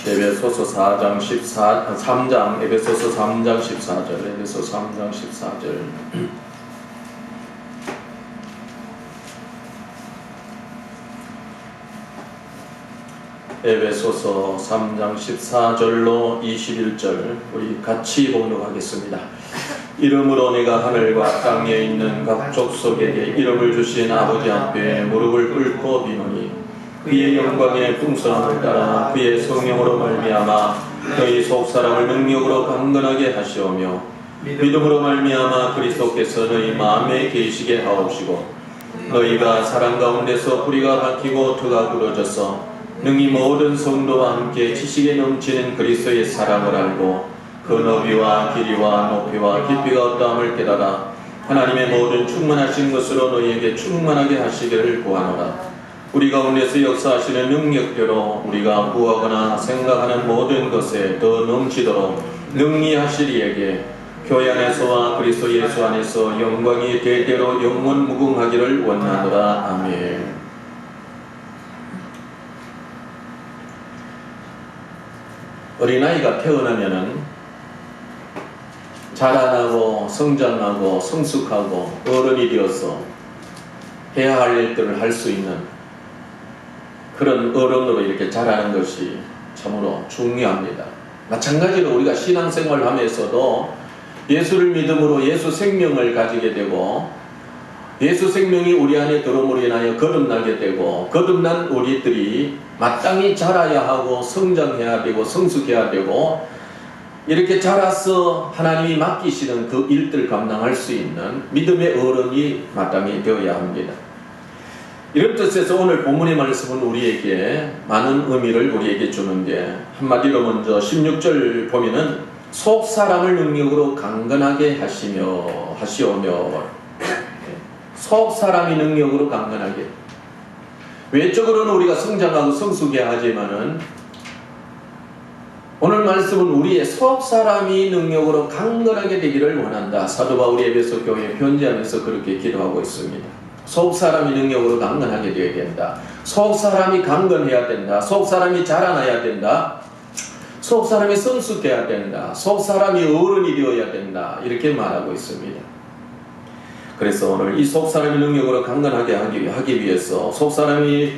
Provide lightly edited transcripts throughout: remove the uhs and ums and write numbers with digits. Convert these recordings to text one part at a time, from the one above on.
에베소서 4장 3장 에베소서 3장 14절 에베소 3장 14절 에베소서 3장 14절로 21절 우리 같이 봉독하겠습니다. 이름으로 내가 하늘과 땅에 있는 각 족속에게 이름을 주신 아버지 앞에 무릎을 꿇고 비노니 그의 영광의 풍성함을 따라 그의 성령으로 말미암아 너희 속사람을 능력으로 강건하게 하시오며 믿음으로 말미암아 그리스도께서 너희 마음에 계시게 하옵시고 너희가 사랑 가운데서 뿌리가 박히고 터가 부러져서 능히 모든 성도와 함께 지식에 넘치는 그리스도의 사랑을 알고 그 너비와 길이와 높이와 깊이가 어떠함을 깨달아 하나님의 모든 충만하신 것으로 너희에게 충만하게 하시기를 구하노라. 우리 가운데서 역사하시는 능력대로 우리가 구하거나 생각하는 모든 것에 더 넘치도록 능히 하시리에게 교회 안에서와 그리스도 예수 안에서 영광이 대대로 영원 무궁하기를 원하노라. 아멘. 어린아이가 태어나면은 자라나고 성장하고 성숙하고 어른이 되어서 해야 할 일들을 할 수 있는 그런 어른으로 이렇게 자라는 것이 참으로 중요합니다. 마찬가지로 우리가 신앙생활을 하면서도 예수를 믿음으로 예수 생명을 가지게 되고 예수 생명이 우리 안에 들어옴으로 인하여 거듭나게 되고 거듭난 우리들이 마땅히 자라야 하고 성장해야 되고 성숙해야 되고 이렇게 자라서 하나님이 맡기시는 그 일들을 감당할 수 있는 믿음의 어른이 마땅히 되어야 합니다. 이런 뜻에서 오늘 본문의 말씀은 우리에게 많은 의미를 우리에게 주는데 한마디로 먼저 16절 보면은 속 사람을 능력으로 강건하게 하시오며 속 사람이 능력으로 강건하게 외적으로는 우리가 성장하고 성숙해야 하지만은 오늘 말씀은 우리의 속 사람이 능력으로 강건하게 되기를 원한다. 사도 바울이 에베소 교회에 편지하면서 그렇게 기도하고 있습니다. 속 사람이 능력으로 강건하게 되어야 된다. 속 사람이 강건해야 된다. 속 사람이 자라나야 된다. 속 사람이 성숙해야 된다. 속 사람이 어른이 되어야 된다. 이렇게 말하고 있습니다. 그래서 오늘 이 속 사람의 능력으로 강건하게 하기 위해서 속 사람이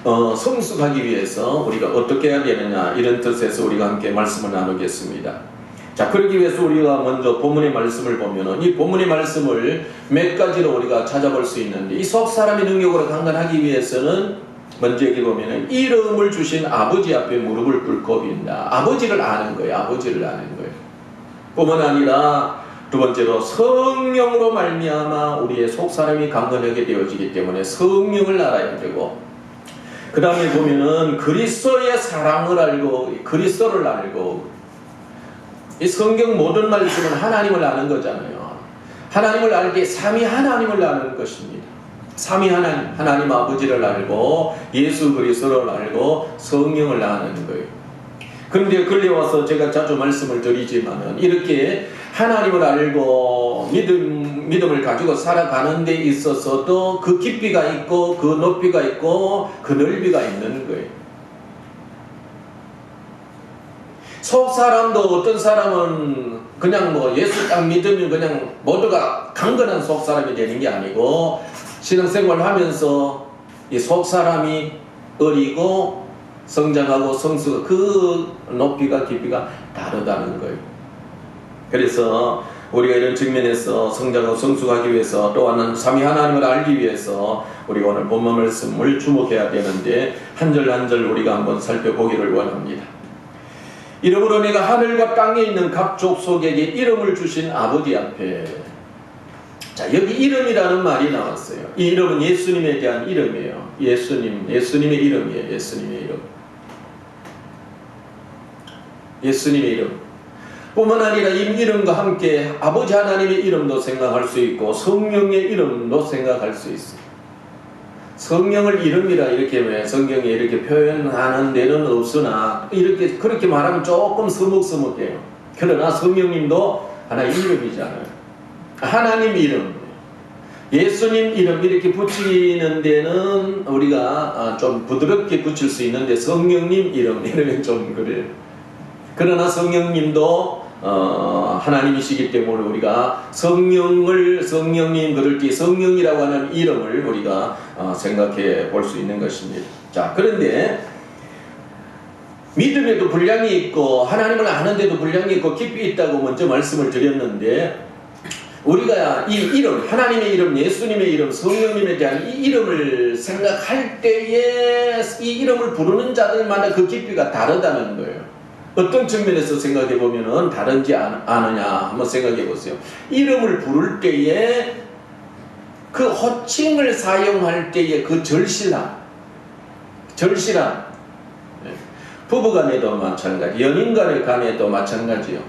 성숙하기 위해서 우리가 어떻게 해야 되느냐 이런 뜻에서 우리가 함께 말씀을 나누겠습니다. 자, 그러기 위해서 우리가 먼저 본문의 말씀을 보면은 이 본문의 말씀을 몇 가지로 우리가 찾아볼 수 있는데 이 속 사람의 능력으로 강건하기 위해서는 먼저 여기 보면은 이름을 주신 아버지 앞에 무릎을 꿇고 빈다. 아버지를 아는 거예요. 아버지를 아는 거예요. 뿐만 아니라 두 번째로 성령으로 말미암아 우리의 속 사람이 강건하게 되어지기 때문에 성령을 알아야 되고 그 다음에 보면은 그리스도의 사랑을 알고 그리스도를 알고 이 성경 모든 말씀은 하나님을 아는 거잖아요. 하나님을 알기에 삼위 하나님을 아는 것입니다. 삼위 하나님 아버지를 알고 예수 그리스도를 알고 성령을 아는 거예요. 그런데 근래와서 제가 자주 말씀을 드리지만은 이렇게 하나님을 알고 믿음을 가지고 살아가는 데 있어서도 그 깊이가 있고 그 높이가 있고 그 넓이가 있는 거예요. 속 사람도 어떤 사람은 그냥 예수 딱 믿으면 그냥 모두가 강건한 속 사람이 되는 게 아니고 신앙생활을 하면서 이 속 사람이 어리고 성장하고 성숙 그 높이가 깊이가 다르다는 거예요. 그래서 우리가 이런 측면에서 성장하고 성숙하기 위해서 또한 삼위 하나님을 알기 위해서 우리가 오늘 본문 말씀을 주목해야 되는데 한 절 한 절 우리가 한번 살펴보기를 원합니다. 이름으로 내가 하늘과 땅에 있는 각 족속에게 이름을 주신 아버지 앞에 자 여기 이름이라는 말이 나왔어요. 이 이름은 예수님에 대한 이름이에요. 예수님의 이름이에요. 예수님의 이름 뿐만 아니라 이 이름과 함께 아버지 하나님의 이름도 생각할 수 있고 성령의 이름도 생각할 수 있어요. 성령을 이름이라 이렇게 성경에 이렇게 표현하는 데는 없으나 이렇게 그렇게 말하면 조금 서먹서먹해요. 그러나 성령님도 하나의 이름이잖아요. 하나님 이름. 예수님 이름 이렇게 붙이는 데는 우리가 좀 부드럽게 붙일 수 있는데 성령님 이름 이러면 좀 그래요. 그러나 성령님도 하나님이시기 때문에 우리가 성령님 그럴 때 성령이라고 하는 이름을 우리가 생각해 볼 수 있는 것입니다. 자, 그런데 믿음에도 분량이 있고 하나님을 아는데도 분량이 있고 깊이 있다고 먼저 말씀을 드렸는데, 우리가 이 이름, 하나님의 이름, 예수님의 이름, 성령님에 대한 이 이름을 생각할 때에 이 이름을 부르는 자들마다 그 깊이가 다르다는 거예요. 어떤 측면에서 생각해 보면은 다른지 아느냐 한번 생각해 보세요. 이름을 부를 때에 그 호칭을 사용할 때의 그 절실함, 부부간에도 마찬가지, 연인간에도 마찬가지요.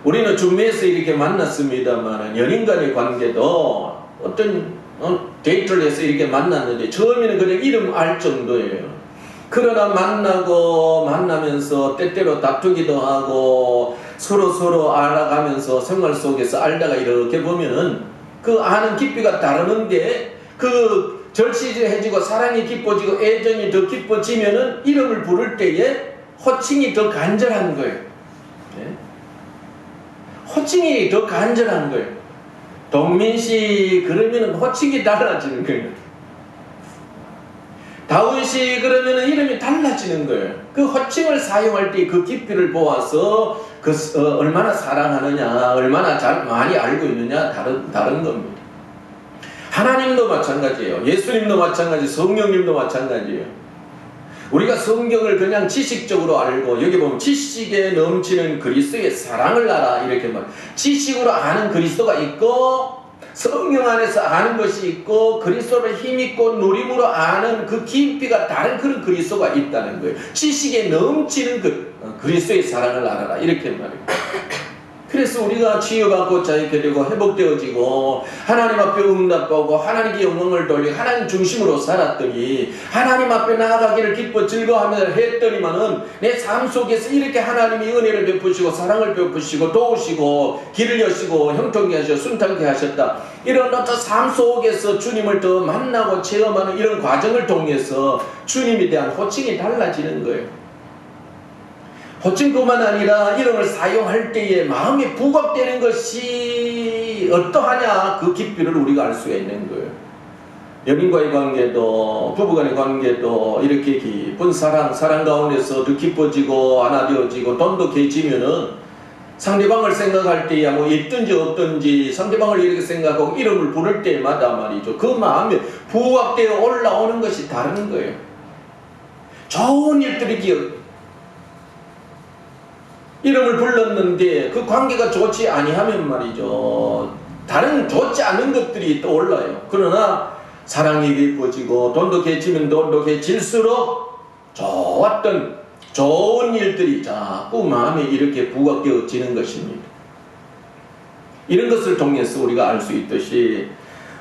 우리는 중매에서 이렇게 만났습니다만 연인간의 관계도 어떤 데이트를 해서 이렇게 만났는데 처음에는 그냥 이름 알 정도예요. 그러나 만나면서 때때로 다투기도 하고 서로 알아가면서 생활 속에서 알다가 이렇게 보면은 그 아는 깊이가 다르는데 그 절실해지고 사랑이 깊어지고 애정이 더 깊어지면은 이름을 부를 때에 호칭이 더 간절한 거예요. 네? 호칭이 더 간절한 거예요. 동민씨 그러면은 호칭이 달라지는 거예요. 다운씨 그러면은 이름이 달라지는 거예요. 그 호칭을 사용할 때 그 깊이를 보아서 얼마나 사랑하느냐, 얼마나 많이 알고 있느냐 다른 겁니다. 하나님도 마찬가지예요. 예수님도 마찬가지, 성령님도 마찬가지예요. 우리가 성경을 그냥 지식적으로 알고, 여기 보면 지식에 넘치는 그리스도의 사랑을 알아 이렇게 말. 지식으로 아는 그리스도가 있고 성령 안에서 아는 것이 있고 그리스도를 힘있고 누림으로 아는 그 깊이가 다른 그런 그리스도가 있다는 거예요. 지식에 넘치는 그리스도의 사랑을 알아라 이렇게 말해요. 그래서 우리가 치유받고 자유케 되고 회복되어지고 하나님 앞에 응답하고 하나님께 영광을 돌리고 하나님 중심으로 살았더니 하나님 앞에 나아가기를 기뻐 즐거워하며 했더니만은 내 삶 속에서 이렇게 하나님이 은혜를 베푸시고 사랑을 베푸시고 도우시고 길을 여시고 형통케 하셔 순탄케 하셨다. 이런 어떤 삶 속에서 주님을 더 만나고 체험하는 이런 과정을 통해서 주님에 대한 호칭이 달라지는 거예요. 호칭뿐만 아니라 이름을 사용할 때에 마음이 부각되는 것이 어떠하냐 그 깊이를 우리가 알 수가 있는 거예요. 연인과의 관계도 부부간의 관계도 이렇게 깊은 사랑 가운데서 더 깊어지고 하나 되어지고 돈독해지면은 상대방을 생각할 때야 뭐 있든지 없든지 상대방을 이렇게 생각하고 이름을 부를 때마다 말이죠. 그 마음이 부각되어 올라오는 것이 다른 거예요. 좋은 일들이 이름을 불렀는데 그 관계가 좋지 아니하면 말이죠. 다른 좋지 않은 것들이 또 올라요. 그러나 사랑이 깊어지고 돈독해지면 돈독해질수록 좋았던 좋은 일들이 자꾸 마음에 이렇게 부각되어지는 것입니다. 이런 것을 통해서 우리가 알 수 있듯이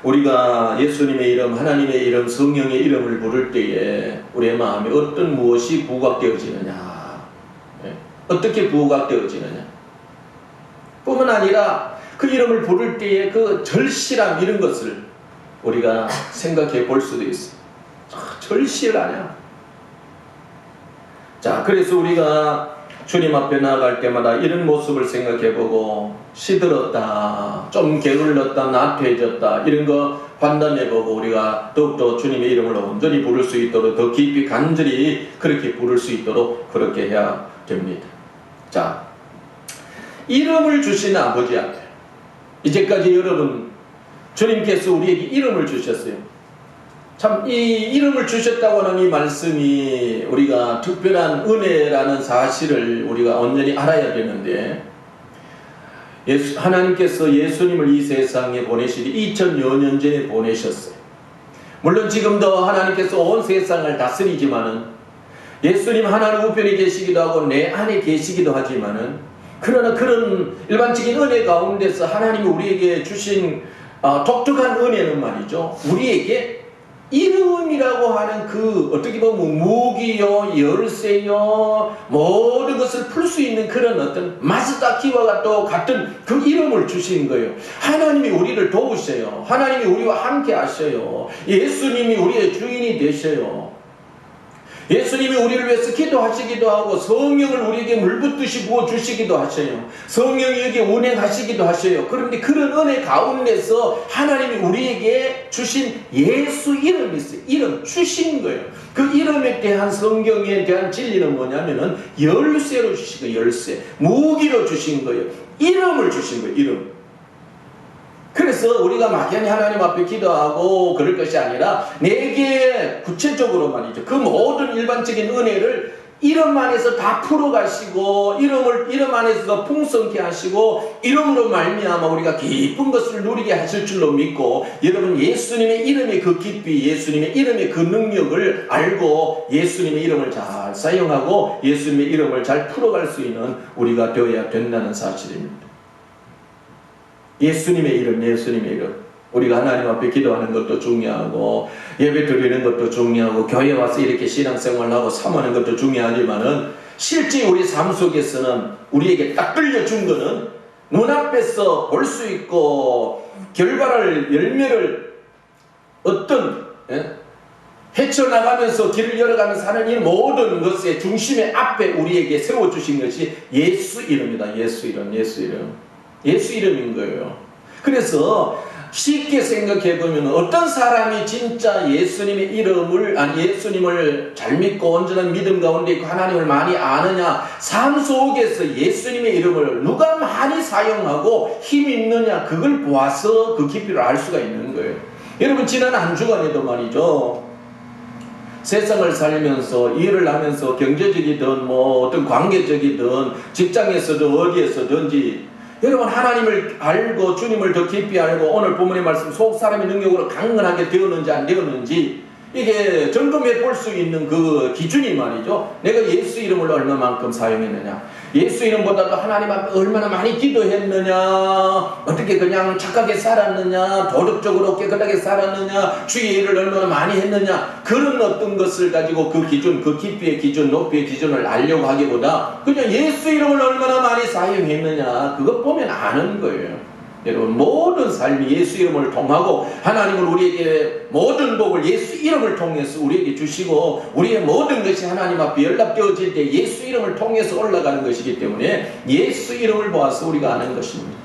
우리가 예수님의 이름, 하나님의 이름, 성령의 이름을 부를 때에 우리의 마음에 어떤 무엇이 부각되어지느냐, 어떻게 부각되어지느냐 뿐만 아니라 그 이름을 부를 때의 그 절실함 이런 것을 우리가 생각해 볼 수도 있어요. 절실하냐. 자, 그래서 우리가 주님 앞에 나아갈 때마다 이런 모습을 생각해 보고 시들었다, 좀 게을렀다, 나태해졌다 이런 거 판단해 보고 우리가 더욱더 주님의 이름을 온전히 부를 수 있도록 더 깊이 간절히 그렇게 부를 수 있도록 그렇게 해야 됩니다. 자, 이름을 주신 아버지 앞에 이제까지 여러분 주님께서 우리에게 이름을 주셨어요. 참 이 이름을 주셨다고 하는 이 말씀이 우리가 특별한 은혜라는 사실을 우리가 온전히 알아야 되는데, 하나님께서 예수님을 이 세상에 보내시기 2000여 년 전에 보내셨어요. 물론 지금도 하나님께서 온 세상을 다스리지만은 예수님 하나님 우편에 계시기도 하고 내 안에 계시기도 하지만은, 그러나 그런 일반적인 은혜 가운데서 하나님이 우리에게 주신 독특한 은혜는 말이죠, 우리에게 이름이라고 하는 그 어떻게 보면 무기요, 열쇠요, 모든 것을 풀 수 있는 그런 어떤 마스터키와 같은 그 이름을 주신 거예요. 하나님이 우리를 도우셔요. 하나님이 우리와 함께 하셔요. 예수님이 우리의 주인이 되셔요. 예수님이 우리를 위해서 기도하시기도 하고 성령을 우리에게 물붓듯이 부어주시기도 하셔요. 성령이 여기에 운행하시기도 하셔요. 그런데 그런 은혜 가운데서 하나님이 우리에게 주신 예수 이름이 있어요. 이름 주신 거예요. 그 이름에 대한 성경에 대한 진리는 뭐냐면은 열쇠로 주신 거예요. 열쇠. 무기로 주신 거예요. 이름을 주신 거예요. 이름. 그래서 우리가 막연히 하나님 앞에 기도하고 그럴 것이 아니라 내게 구체적으로 말이죠. 그 모든 일반적인 은혜를 이름 안에서 다 풀어가시고 이름 안에서 풍성케 하시고 이름으로 말미암아 우리가 기쁜 것을 누리게 하실 줄로 믿고 여러분 예수님의 이름의 그 깊이 예수님의 이름의 그 능력을 알고 예수님의 이름을 잘 사용하고 예수님의 이름을 잘 풀어갈 수 있는 우리가 되어야 된다는 사실입니다. 예수님의 이름, 예수님의 이름. 우리가 하나님 앞에 기도하는 것도 중요하고 예배 드리는 것도 중요하고 교회 와서 이렇게 신앙생활하고 사모하는 것도 중요하지만은 실제 우리 삶 속에서는 우리에게 딱 들려준 거는 눈앞에서 볼 수 있고 결과를 열매를 어떤 헤쳐나가면서 길을 열어가면서 하는 이 모든 것의 중심의 앞에 우리에게 세워주신 것이 예수 이름이다. 예수 이름, 예수 이름. 예수 이름인 거예요. 그래서 쉽게 생각해 보면 어떤 사람이 진짜 예수님의 이름을 예수님을 잘 믿고 온전한 믿음 가운데 있고 하나님을 많이 아느냐, 삶 속에서 예수님의 이름을 누가 많이 사용하고 힘 있느냐, 그걸 보아서 그 깊이를 알 수가 있는 거예요. 여러분 지난 한 주간에도 말이죠. 세상을 살면서 일을 하면서 경제적이든 뭐 어떤 관계적이든 직장에서도 어디에서든지 여러분 하나님을 알고 주님을 더 깊이 알고 오늘 본문의 말씀 속 사람의 능력으로 강건하게 되었는지 안 되었는지 이게 점검해 볼 수 있는 그 기준이 말이죠. 내가 예수 이름을 얼마만큼 사용했느냐, 예수 이름보다도 하나님 앞에 얼마나 많이 기도했느냐, 어떻게 그냥 착하게 살았느냐, 도덕적으로 깨끗하게 살았느냐, 주의 일을 얼마나 많이 했느냐, 그런 어떤 것을 가지고 그 기준, 그 깊이의 기준, 높이의 기준을 알려고 하기보다 그냥 예수 이름을 얼마나 많이 사용했느냐, 그것 보면 아는 거예요. 여러분 모든 삶이 예수 이름을 통하고 하나님은 우리에게 모든 복을 예수 이름을 통해서 우리에게 주시고 우리의 모든 것이 하나님 앞에 연락되어질 때 예수 이름을 통해서 올라가는 것이기 때문에 예수 이름을 보아서 우리가 아는 것입니다.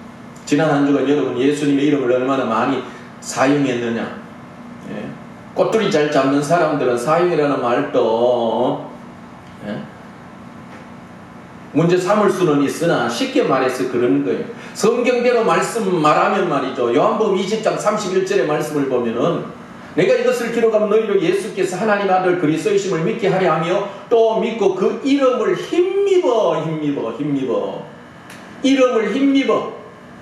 지난 한 주간 여러분 예수님의 이름을 얼마나 많이 사용했느냐. 꼬투리 잘 잡는 사람들은 사용이라는 말도 문제 삼을 수는 있으나 쉽게 말해서 그런 거예요. 성경대로 말하면 말이죠. 요한복음 20장 31절의 말씀을 보면은 내가 이것을 기록하면 너희로 예수께서 하나님 아들 그리스도이심을 믿게 하려 하며 또 믿고 그 이름을 힘입어 이름을 힘입어.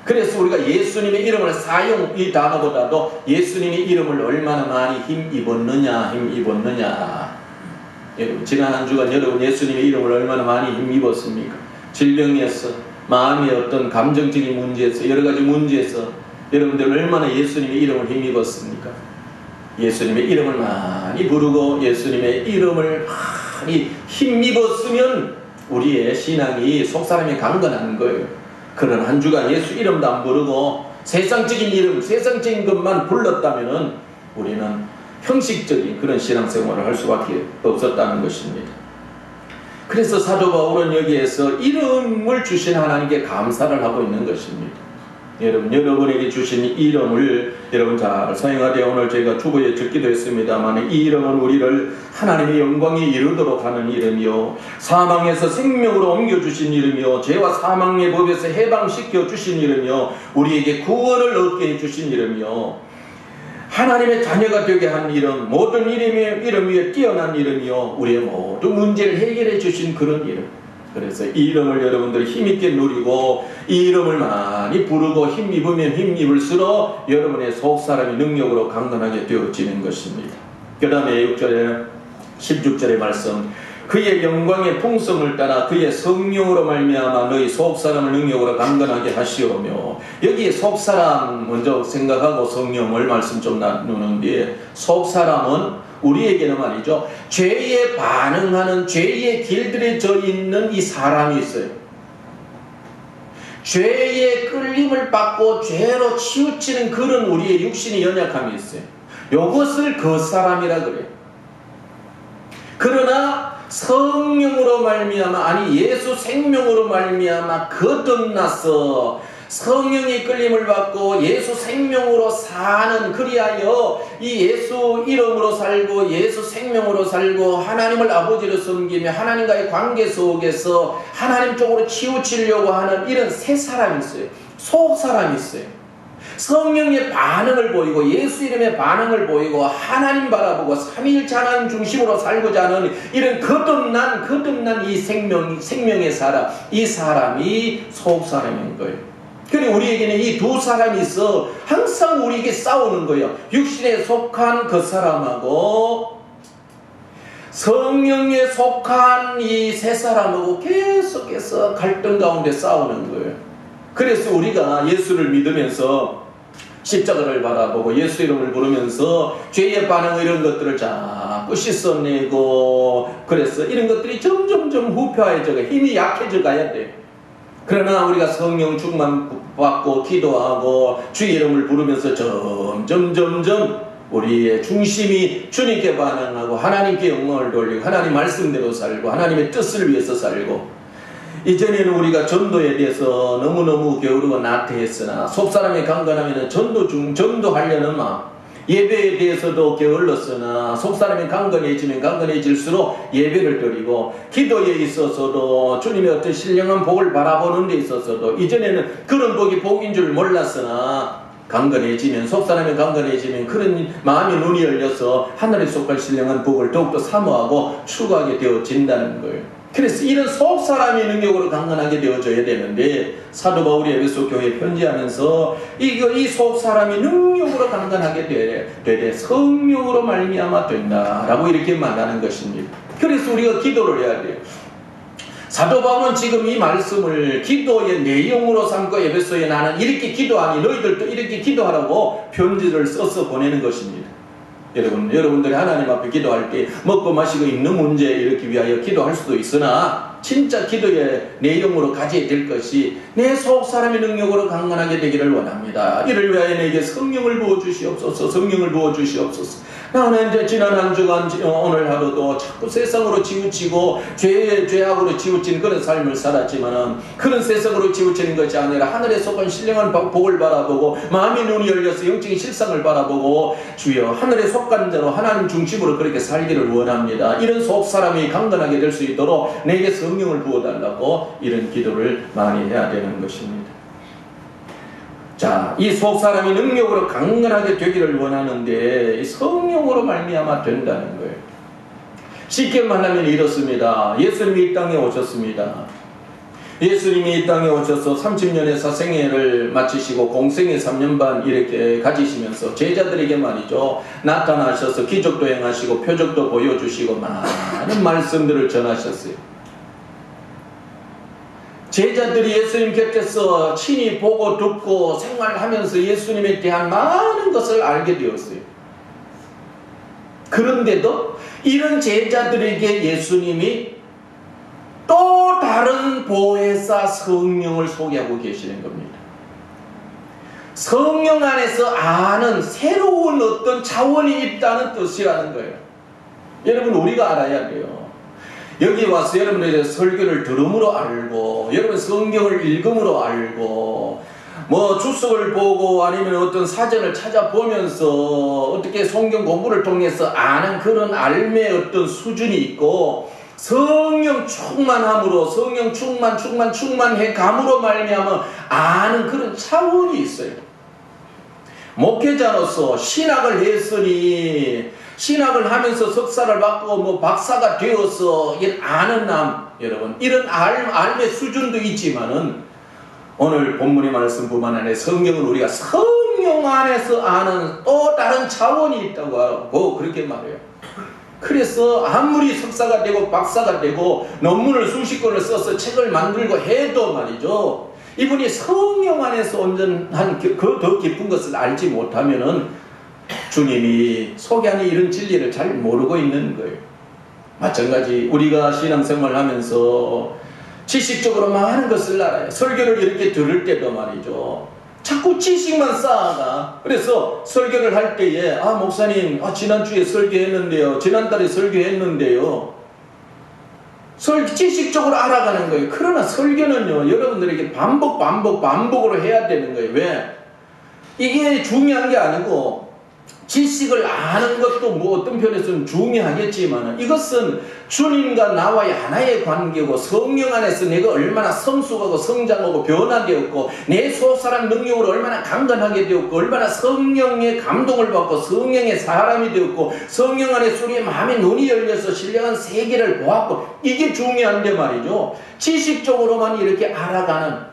그래서 우리가 예수님의 이름을 사용 이 단어보다도 예수님의 이름을 얼마나 많이 힘입었느냐. 여러분 지난 한 주간 여러분 예수님의 이름을 얼마나 많이 힘입었습니까? 질병에서 마음의 어떤 감정적인 문제에서 여러 가지 문제에서 여러분들 얼마나 예수님의 이름을 힘입었습니까? 예수님의 이름을 많이 부르고 예수님의 이름을 많이 힘입었으면 우리의 신앙이 속사람이 강건한 거예요. 그런 한 주간 예수 이름도 안 부르고 세상적인 이름, 세상적인 것만 불렀다면은 우리는 형식적인 그런 신앙생활을 할 수밖에 없었다는 것입니다. 그래서 사도 바울은 여기에서 이름을 주신 하나님께 감사를 하고 있는 것입니다. 여러분에게 주신 이름을 여러분 잘 사용하되 오늘 저희가 주보에 적기도 했습니다만 이 이름은 우리를 하나님의 영광에 이르도록 하는 이름이요 사망에서 생명으로 옮겨주신 이름이요 죄와 사망의 법에서 해방시켜 주신 이름이요 우리에게 구원을 얻게 해주신 이름이요 하나님의 자녀가 되게 한 이름, 모든 이름 위에 뛰어난 이름이요 우리의 모든 문제를 해결해 주신 그런 이름. 그래서 이 이름을 여러분들 힘있게 누리고 이 이름을 많이 부르고 힘입으면 힘입을수록 여러분의 속사람이 능력으로 강건하게 되어지는 것입니다. 그 다음에 6절에 16절의 말씀 그의 영광의 풍성을 따라 그의 성령으로 말미암아 너희 속사람을 능력으로 강건하게 하시오며, 여기에 속사람 먼저 생각하고 성령을 말씀 좀 나누는데, 속사람은 우리에게는 말이죠, 죄에 반응하는, 죄에 길들여져 있는 이 사람이 있어요. 죄의 끌림을 받고 죄로 치우치는 그런 우리의 육신의 연약함이 있어요. 이것을 겉사람이라 그래요. 그러나 성령으로 말미암아, 아니 예수 생명으로 말미암아 거듭나서 성령의 끌림을 받고 예수 생명으로 사는, 그리하여 이 예수 이름으로 살고 예수 생명으로 살고 하나님을 아버지로 섬기며 하나님과의 관계 속에서 하나님 쪽으로 치우치려고 하는 이런 새 사람이 있어요. 속 사람이 있어요. 성령의 반응을 보이고 예수 이름의 반응을 보이고 하나님 바라보고 삼위일체 하나님 중심으로 살고자 하는 이런 거듭난 이 생명의 사람, 이 사람이 속 사람인 거예요. 그래, 우리에게는 이 두 사람이 있어 항상 우리에게 싸우는 거예요. 육신에 속한 그 사람하고 성령에 속한 이 세 사람하고 계속해서 갈등 가운데 싸우는 거예요. 그래서 우리가 예수를 믿으면서 십자가를 바라보고 예수 이름을 부르면서 죄의 반응 이런 것들을 자꾸 씻어내고, 그래서 이런 것들이 점점점 후퇴해져 힘이 약해져 가야 돼요. 그러나 우리가 성령 충만 받고 기도하고 주의 이름을 부르면서 점점 우리의 중심이 주님께 반응하고 하나님께 영광을 돌리고 하나님 말씀대로 살고 하나님의 뜻을 위해서 살고, 이전에는 우리가 전도에 대해서 너무너무 게으르고 나태했으나 속사람이 강건하면 전도하려는 막 예배에 대해서도 게을렀으나 속사람이 강건해질수록 예배를 드리고, 기도에 있어서도 주님의 어떤 신령한 복을 바라보는 데 있어서도 이전에는 그런 복이 복인 줄 몰랐으나 강건해지면, 속사람이 강건해지면 그런 마음의 눈이 열려서 하늘에 속할 신령한 복을 더욱더 사모하고 추구하게 되어진다는 거예요. 그래서 이런 속사람의 능력으로 강건하게 되어져야 되는데, 사도 바울이 에베소 교회에 편지하면서 이 속사람이 능력으로 강건하게 되되 성령으로 말미암아 된다라고 이렇게 말하는 것입니다. 그래서 우리가 기도를 해야 돼요. 사도 바울은 지금 이 말씀을 기도의 내용으로 삼고 에베소에 나는 이렇게 기도하니 너희들도 이렇게 기도하라고 편지를 써서 보내는 것입니다. 여러분들이 하나님 앞에 기도할 때 먹고 마시고 입는 문제 이렇게 위하여 기도할 수도 있으나, 진짜 기도의 내용으로 가져야 될 것이 내 속 사람의 능력으로 강건하게 되기를 원합니다. 이를 위하여 내게 성령을 부어주시옵소서. 성령을 부어주시옵소서. 나는 이제 지난 한 주간 오늘 하루도 자꾸 세상으로 치우치고 죄악으로 치우친 그런 삶을 살았지만은, 그런 세상으로 치우치는 것이 아니라 하늘에 속한 신령한 복을 바라보고 마음의 눈이 열려서 영적인 실상을 바라보고 주여 하늘에 속한 자로 하나님 중심으로 그렇게 살기를 원합니다. 이런 속 사람이 강건하게 될 수 있도록 내게 성령을 부어달라고 이런 기도를 많이 해야 되는 것입니다. 자, 이 속 사람이 능력으로 강건하게 되기를 원하는데 이 성령으로 말미암아 된다는 거예요. 쉽게 말하면 이렇습니다. 예수님이 이 땅에 오셨습니다. 예수님이 이 땅에 오셔서 30년의 사생애를 마치시고 공생애 3년 반 이렇게 가지시면서 제자들에게 말이죠, 나타나셔서 기적도 행하시고 표적도 보여주시고 많은 말씀들을 전하셨어요. 제자들이 예수님 곁에서 친히 보고 듣고 생활하면서 예수님에 대한 많은 것을 알게 되었어요. 그런데도 이런 제자들에게 예수님이 또 다른 보혜사 성령을 소개하고 계시는 겁니다. 성령 안에서 아는 새로운 어떤 차원이 있다는 뜻이라는 거예요. 여러분, 우리가 알아야 돼요. 여기 와서 여러분들의 설교를 들음으로 알고, 여러분 성경을 읽음으로 알고, 뭐 주석을 보고 아니면 어떤 사전을 찾아보면서 어떻게 성경 공부를 통해서 아는 그런 알매의 어떤 수준이 있고, 성령 충만함으로 성령 충만해 감으로 말미암아 아는 그런 차원이 있어요. 목회자로서 신학을 했으니 신학을 하면서 석사를 받고 뭐 박사가 되어서 아는 여러분 이런 알의 수준도 있지만은, 오늘 본문의 말씀뿐만 아니라 성경은 우리가 성령 안에서 아는 또 다른 차원이 있다고 하고 그렇게 말해요. 그래서 아무리 석사가 되고 박사가 되고 논문을 수십 권을 써서 책을 만들고 해도 말이죠, 이분이 성령 안에서 온전한 그 더 깊은 것을 알지 못하면은 주님이 속에 안에 이런 진리를 잘 모르고 있는 거예요. 마찬가지 우리가 신앙생활 하면서 지식적으로 많은 것을 알아요. 설교를 이렇게 들을 때도 말이죠, 자꾸 지식만 쌓아가. 그래서 설교를 할 때에 목사님 지난주에 설교했는데요, 지난달에 설교했는데요, 지식적으로 알아가는 거예요. 그러나 설교는요, 여러분들에게 반복으로 해야 되는 거예요. 왜? 이게 중요한 게 아니고, 지식을 아는 것도 뭐 어떤 편에서는 중요하겠지만, 이것은 주님과 나와의 하나의 관계고, 성령 안에서 내가 얼마나 성숙하고 성장하고 변화되었고, 내 속사람 능력으로 얼마나 강건하게 되었고, 얼마나 성령의 감동을 받고 성령의 사람이 되었고, 성령 안에서 우리의 마음의 눈이 열려서 신령한 세계를 보았고, 이게 중요한데 말이죠, 지식적으로만 이렇게 알아가는,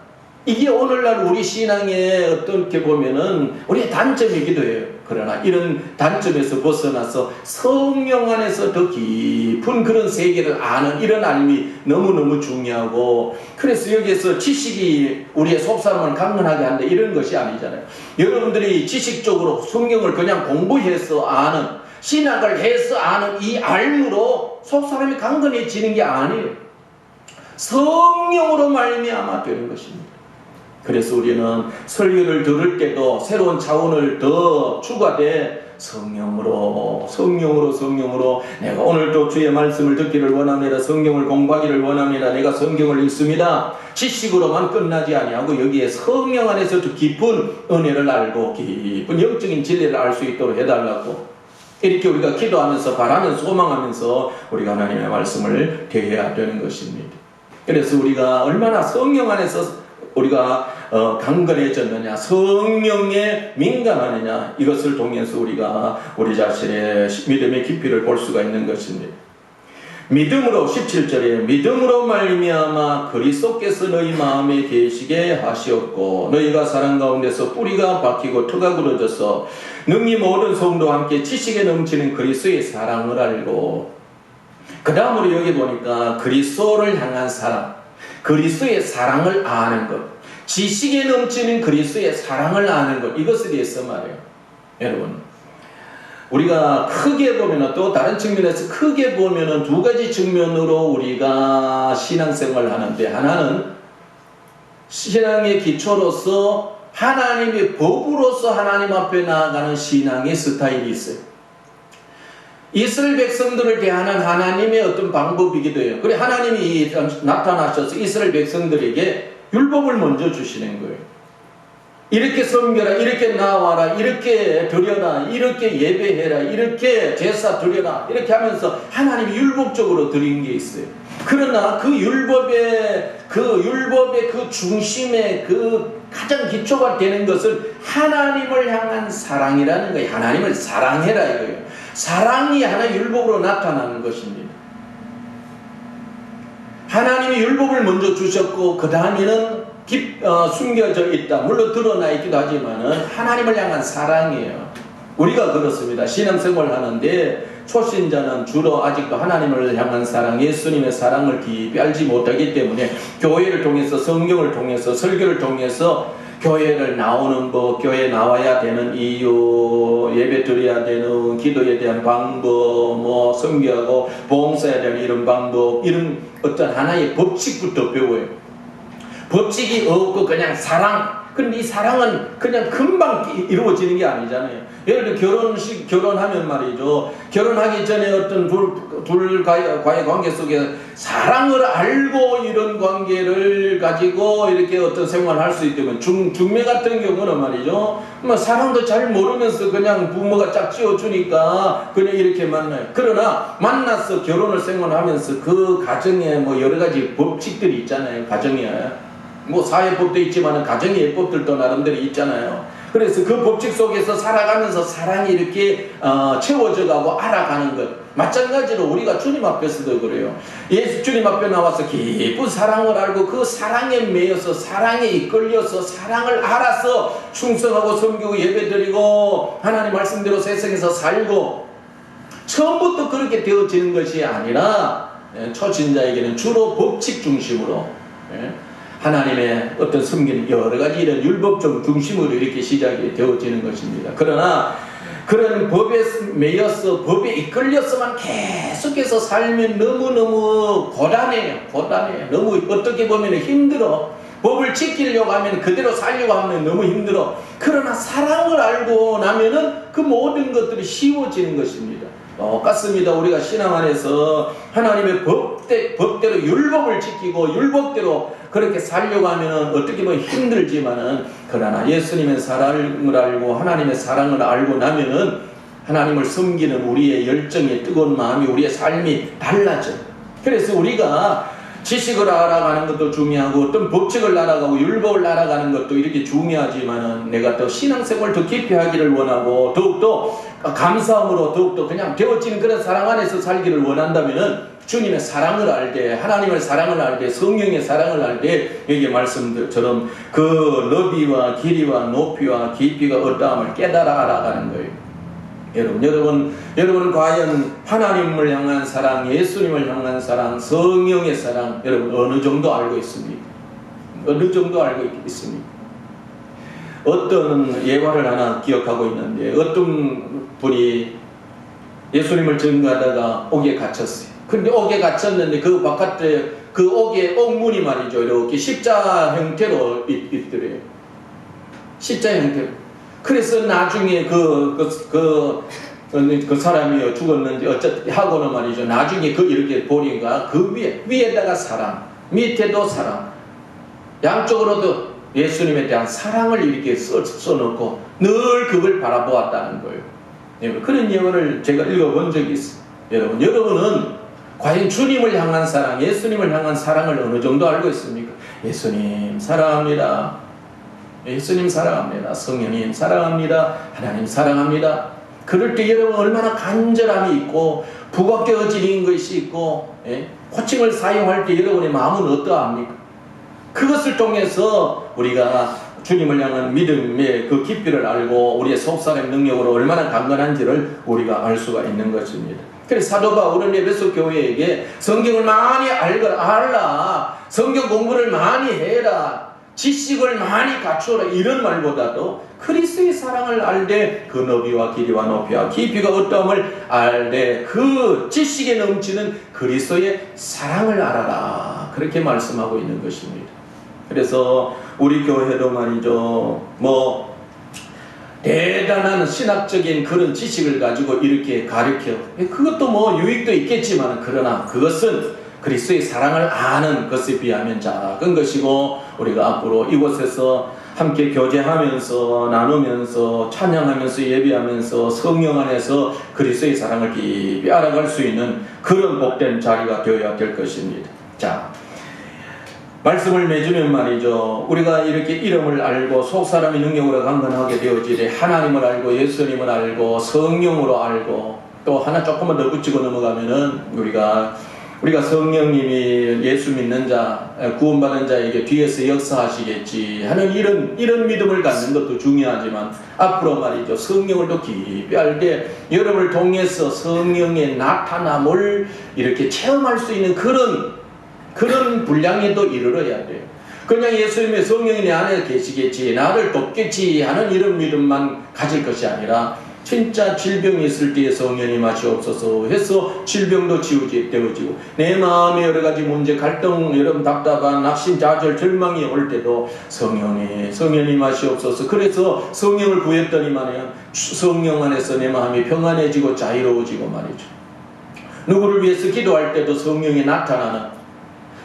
이게 오늘날 우리 신앙에 어떻게 보면은 우리의 단점이기도 해요. 그러나 이런 단점에서 벗어나서 성령 안에서 더 깊은 그런 세계를 아는 이런 알미 너무너무 중요하고, 그래서 여기에서 지식이 우리의 속사람을 강건하게 한다 이런 것이 아니잖아요. 여러분들이 지식적으로 성경을 그냥 공부해서 아는, 신학을 해서 아는 이 알므로 속사람이 강건해지는 게 아니에요. 성령으로 말미암아 되는 것입니다. 그래서 우리는 설교를 들을 때도 새로운 차원을 더 추가돼 성령으로 내가 오늘도 주의 말씀을 듣기를 원합니다. 성경을 공부하기를 원합니다. 내가 성경을 읽습니다. 지식으로만 끝나지 아니하고 여기에 성령 안에서 더 깊은 은혜를 알고 깊은 영적인 진리를 알 수 있도록 해달라고, 이렇게 우리가 기도하면서 바라면서 소망하면서 우리가 하나님의 말씀을 대해야 되는 것입니다. 그래서 우리가 얼마나 성령 안에서 우리가 강건해졌느냐, 성령에 민감하느냐, 이것을 통해서 우리가 우리 자신의 믿음의 깊이를 볼 수가 있는 것입니다. 믿음으로 17절에 믿음으로 말미암아 그리스도께서 너희 마음에 계시게 하시었고, 너희가 사랑 가운데서 뿌리가 박히고 터가 굳어져서 능히 모든 성도와 함께 지식에 넘치는 그리스도의 사랑을 알고, 그 다음으로 여기 보니까 그리스도를 향한 사랑, 그리스도의 사랑을 아는 것, 지식에 넘치는 그리스도의 사랑을 아는 것, 이것에 대해서 말해요. 여러분, 우리가 크게 보면, 또 다른 측면에서 크게 보면 두 가지 측면으로 우리가 신앙생활을 하는데, 하나는 신앙의 기초로서 하나님의 법으로서 하나님 앞에 나아가는 신앙의 스타일이 있어요. 이스라엘 백성들을 대하는 하나님의 어떤 방법이기도 해요. 그래, 하나님이 나타나셔서 이스라엘 백성들에게 율법을 먼저 주시는 거예요. 이렇게 섬겨라, 이렇게 나와라, 이렇게 드려라, 이렇게 예배해라, 이렇게 제사 드려라, 이렇게 하면서 하나님이 율법적으로 드린 게 있어요. 그러나 그 율법의 그 중심의 그 가장 기초가 되는 것은 하나님을 향한 사랑이라는 거예요. 하나님을 사랑해라 이거예요. 사랑이 하나의 율법으로 나타나는 것입니다. 하나님이 율법을 먼저 주셨고, 그 다음에는 숨겨져 있다, 물론 드러나 있기도 하지만 하나님을 향한 사랑이에요. 우리가 그렇습니다. 신앙생활을 하는데 초신자는 주로 아직도 하나님을 향한 사랑, 예수님의 사랑을 깊이 알지 못하기 때문에 교회를 통해서, 성경을 통해서, 설교를 통해서 교회를 나오는 법, 교회에 나와야 되는 이유, 예배 드려야 되는 기도에 대한 방법, 선교하고 봉사해야 되는 이런 방법, 이런 어떤 하나의 법칙부터 배워요. 법칙이 없고 그냥 사랑. 근데 이 사랑은 그냥 금방 이루어지는 게 아니잖아요. 예를 들어 결혼하면 말이죠, 결혼하기 전에 어떤 둘과의 관계 속에 사랑을 알고 이런 관계를 가지고 이렇게 어떤 생활을 할 수 있다면, 중매 같은 경우는 말이죠, 사랑도 잘 모르면서 그냥 부모가 짝 지어주니까 그냥 이렇게 만나요. 그러나 만나서 결혼을 생활하면서 그 가정에 여러 가지 법칙들이 있잖아요. 가정에 사회법도 있지만 가정의 예법들도 나름대로 있잖아요. 그래서 그 법칙 속에서 살아가면서 사랑이 이렇게 채워져 가고 알아가는 것. 마찬가지로 우리가 주님 앞에서도 그래요. 예수 주님 앞에 나와서 깊은 사랑을 알고 그 사랑에 매여서, 사랑에 이끌려서, 사랑을 알아서 충성하고 섬기고 예배드리고 하나님 말씀대로 세상에서 살고, 처음부터 그렇게 되어지는 것이 아니라 초신자에게는 주로 법칙 중심으로 하나님의 어떤 섬기는 여러 가지 이런 율법적 중심으로 이렇게 시작이 되어지는 것입니다. 그러나 그런 법에 매여서 법에 이끌려서만 계속해서 살면 너무너무 고단해요. 너무 어떻게 보면 힘들어. 법을 지키려고 하면 그대로 살려고 하면 너무 힘들어. 그러나 사랑을 알고 나면은 그 모든 것들이 쉬워지는 것입니다. 똑같습니다. 우리가 신앙 안에서 하나님의 법대로 율법을 지키고 율법대로 그렇게 살려고 하면 어떻게 보면 힘들지만은 그러나 예수님의 사랑을 알고 하나님의 사랑을 알고 나면은 하나님을 섬기는 우리의 열정이 뜨거운 마음이 우리의 삶이 달라져. 그래서 우리가 지식을 알아가는 것도 중요하고 어떤 법칙을 알아가고 율법을 알아가는 것도 이렇게 중요하지만은 내가 또 신앙생활을 더 깊이 하기를 원하고 더욱더 감사함으로 더욱더 그냥 되어지는 그런 사랑 안에서 살기를 원한다면은 주님의 사랑을 알되 하나님의 사랑을 알되 성령의 사랑을 알되 여기 말씀처럼 그 너비와 길이와 높이와 깊이가 어떠함을 깨달아 알아가는 거예요. 여러분은 과연 하나님을 향한 사랑, 예수님을 향한 사랑, 성령의 사랑 여러분 어느 정도 알고 있습니까? 어느 정도 알고 있습니까? 어떤 예화를 하나 기억하고 있는데 어떤 분이 예수님을 증거하다가 옥에 갇혔어요. 근데 옥에 갇혔는데 그 바깥에 그 옥의 옥문이 말이죠. 이렇게 십자 형태로 있더래요. 십자 형태로. 그래서 나중에 그 사람이 죽었는지 어쨌든 하고는 말이죠. 나중에 이렇게 보니까 그 위에다가 사랑, 밑에도 사랑, 양쪽으로도 예수님에 대한 사랑을 이렇게 써놓고 늘 그걸 바라보았다는 거예요. 그런 예언을 제가 읽어본 적이 있어요. 여러분은 과연 주님을 향한 사랑, 예수님을 향한 사랑을 어느 정도 알고 있습니까? 예수님 사랑합니다. 예수님 사랑합니다. 성령님 사랑합니다. 하나님 사랑합니다. 그럴 때 여러분 얼마나 간절함이 있고 부각되어지는 것이 있고 호칭을 사용할 때 여러분의 마음은 어떠합니까? 그것을 통해서 우리가 주님을 향한 믿음의 그 깊이를 알고 우리의 속사람의 능력으로 얼마나 강건한지를 우리가 알 수가 있는 것입니다. 그래서 사도 바울은 에베소 교회에게 성경을 많이 알라, 성경 공부를 많이 해라, 지식을 많이 갖추어라 이런 말보다도 그리스도의 사랑을 알되 그 너비와 길이와 높이와 깊이가 어떠함을 알되 그 지식에 넘치는 그리스도의 사랑을 알아라 그렇게 말씀하고 있는 것입니다. 그래서 우리 교회도 말이죠 대단한 신학적인 그런 지식을 가지고 이렇게 가르쳐 그것도 유익도 있겠지만 그러나 그것은 그리스도의 사랑을 아는 것에 비하면 작은 것이고 우리가 앞으로 이곳에서 함께 교제하면서 나누면서 찬양하면서 예배하면서 성령 안에서 그리스도의 사랑을 깊이 알아갈 수 있는 그런 복된 자리가 되어야 될 것입니다. 자, 말씀을 맺으면 말이죠. 우리가 이렇게 이름을 알고 속사람의 능력으로 강건하게 되어지되 하나님을 알고 예수님을 알고 성령으로 알고 또 하나 조금만 더 붙이고 넘어가면은 우리가 성령님이 예수 믿는 자, 구원받은 자에게 뒤에서 역사하시겠지 하는 이런 믿음을 갖는 것도 중요하지만 앞으로 말이죠. 성령을 더 깊이 알게 여러분을 통해서 성령의 나타남을 이렇게 체험할 수 있는 그런 분량에도 이르러야 돼요. 그냥 예수님의 성령이 내 안에 계시겠지, 나를 돕겠지 하는 이런 믿음만 가질 것이 아니라 진짜 질병이 있을 때에 성령이 마시옵소서 해서 질병도 치유되어지고 내 마음에 여러 가지 문제, 갈등, 여러분 답답한 낙심, 좌절, 절망이 올 때도 성령이 마시옵소서. 그래서 성령을 구했더니만은 성령 안에서 내 마음이 평안해지고 자유로워지고 말이죠. 누구를 위해서 기도할 때도 성령이 나타나는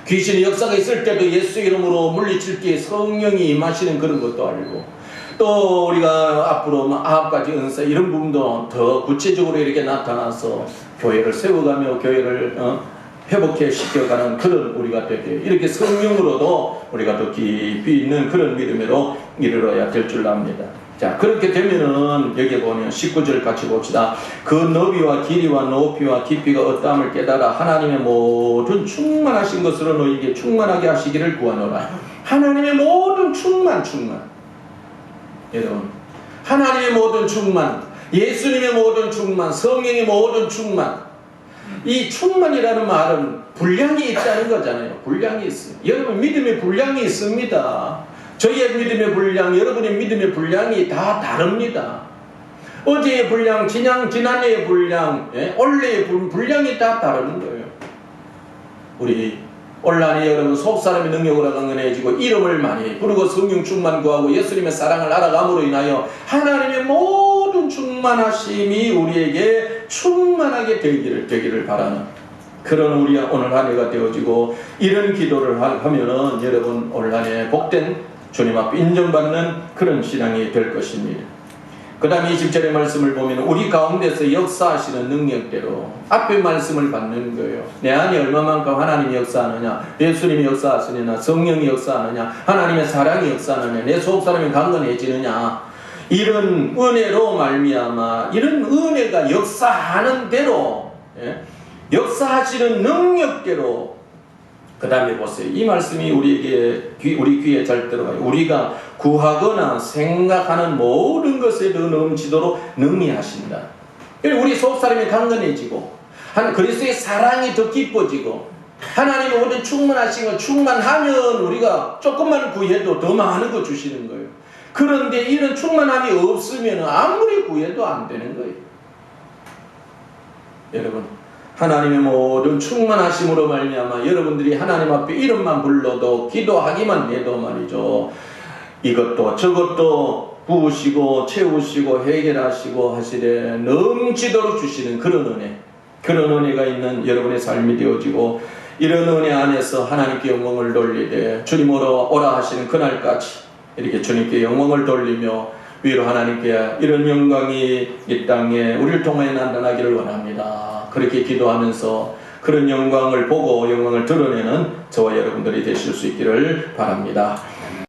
귀신의 역사가 있을 때도 예수 이름으로 물리칠 때에 성령이 임하시는 그런 것도 알고 또 우리가 앞으로 9가지 은사 이런 부분도 더 구체적으로 이렇게 나타나서 교회를 세워가며 교회를 회복해 시켜가는 그런 우리가 되게 이렇게 성령으로도 우리가 더 깊이 있는 그런 믿음으로 이르러야 될 줄 압니다. 자, 그렇게 되면은 여기 보면 19절 같이 봅시다. 그 너비와 길이와 높이와 깊이가 어떠함을 깨달아 하나님의 모든 충만하신 것으로 너희에게 충만하게 하시기를 구하노라. 하나님의 모든 충만 여러분 하나님의 모든 충만 예수님의 모든 충만, 성령의 모든 충만. 이 충만이라는 말은 분량이 있다는 거잖아요. 분량이 있어요. 여러분 믿음의 분량이 있습니다. 저희의 믿음의 분량, 여러분의 믿음의 분량이 다 다릅니다. 어제의 분량, 지난해의 분량, 올해의 분량이 다 다른 거예요. 우리 올 한해 여러분 속사람의 능력으로 강건해지고 이름을 많이 부르고 성령 충만 구하고 예수님의 사랑을 알아감으로 인하여 하나님의 모든 충만하심이 우리에게 충만하게 되기를 바라는 그런 우리 오늘 한 해가 되어지고 이런 기도를 하면은 여러분 올 한 해 복된 주님 앞에 인정받는 그런 신앙이 될 것입니다. 그 다음에 20절의 말씀을 보면 우리 가운데서 역사하시는 능력대로 앞에 말씀을 받는 거예요. 내 안에 얼마만큼 하나님이 역사하느냐, 예수님이 역사하시느냐, 성령이 역사하느냐, 하나님의 사랑이 역사하느냐, 내 속사람이 강건해지느냐, 이런 은혜로 말미암아 이런 은혜가 역사하는 대로, 역사하시는 능력대로. 그 다음에 보세요. 이 말씀이 우리 귀에 잘 들어가요. 우리가 구하거나 생각하는 모든 것에 더 넘치도록 능히하신다. 우리 속사람이 강건해지고 그리스도의 사랑이 더 깊어지고 하나님의 모든 충만하신 걸 충만하면 우리가 조금만 구해도 더 많은 거 주시는 거예요. 그런데 이런 충만함이 없으면 아무리 구해도 안 되는 거예요. 여러분 하나님의 모든 충만하심으로 말미암아 여러분들이 하나님 앞에 이름만 불러도 기도하기만 해도 말이죠. 이것도 저것도 부으시고 채우시고 해결하시고 하시되 넘치도록 주시는 그런 은혜, 그런 은혜가 있는 여러분의 삶이 되어지고 이런 은혜 안에서 하나님께 영광을 돌리되 주님으로 오라 하시는 그날까지 이렇게 주님께 영광을 돌리며 위로 하나님께 이런 영광이 이 땅에 우리를 통하여 나타나기를 원합니다. 그렇게 기도하면서 그런 영광을 보고 영광을 드러내는 저와 여러분들이 되실 수 있기를 바랍니다.